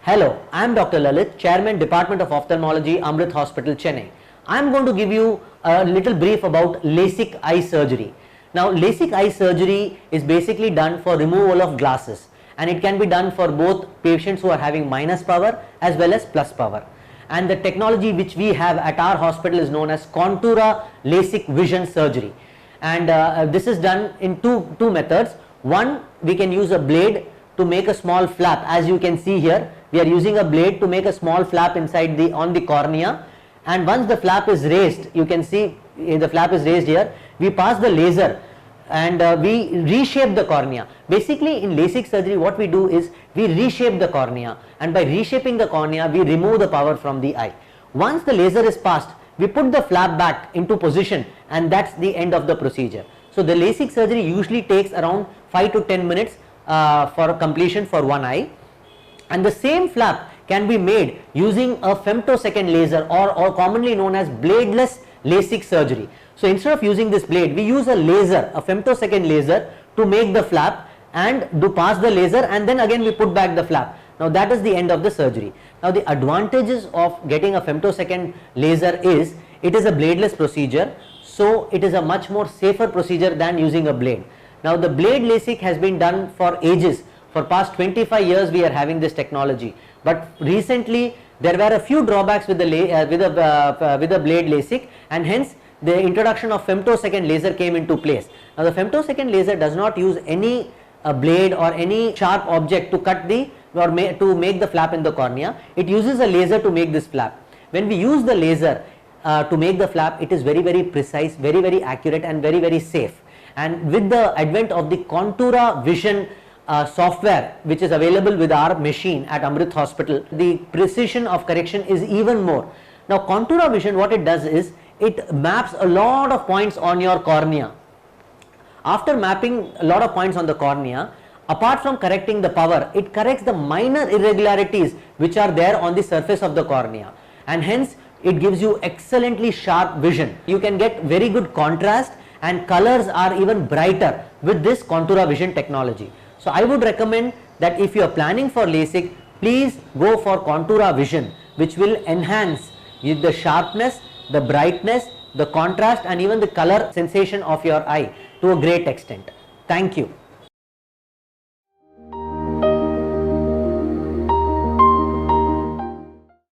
Hello, I am Dr. Lalit, Chairman Department of Ophthalmology, Amrit Hospital, Chennai. I am going to give you a little brief about LASIK eye surgery. Now, LASIK eye surgery is basically done for removal of glasses, and it can be done for both patients who are having minus power as well as plus power. And the technology which we have at our hospital is known as Contura LASIK vision surgery. And this is done in two methods. One, we can use a blade to make a small flap. As you can see here, we are using a blade to make a small flap inside on the cornea, and once the flap is raised, you can see the flap is raised here, we pass the laser and we reshape the cornea. Basically, in LASIK surgery, what we do is we reshape the cornea, and by reshaping the cornea, we remove the power from the eye. Once the laser is passed, we put the flap back into position, and that's the end of the procedure. So the LASIK surgery usually takes around 5 to 10 minutes for completion for one eye, and the same flap can be made using a femtosecond laser, or commonly known as bladeless LASIK surgery. So instead of using this blade, we use a laser, a femtosecond laser, to make the flap and do pass the laser, and then again we put back the flap. Now that is the end of the surgery. Now the advantages of getting a femtosecond laser is it is a bladeless procedure, so it is a much more safer procedure than using a blade. Now the blade LASIK has been done for ages. For past 25 years we are having this technology, but recently there were a few drawbacks with the blade LASIK, and hence the introduction of femtosecond laser came into place. Now the femtosecond laser does not use any blade or any sharp object to cut the to make the flap in the cornea. It uses a laser to make this flap. When we use the laser to make the flap, it is very precise, very accurate, and very safe. And with the advent of the Contura vision software, which is available with our machine at Amrit Hospital, the precision of correction is even more. Now Contura vision, what it does is it maps a lot of points on your cornea. After mapping a lot of points on the cornea, apart from correcting the power, it corrects the minor irregularities which are there on the surface of the cornea, and hence it gives you excellently sharp vision. You can get very good contrast, and colors are even brighter with this Contura vision technology. So I would recommend that if you are planning for LASIK, please go for Contura vision, which will enhance the sharpness, the brightness, the contrast, and even the color sensation of your eye to a great extent. Thank you.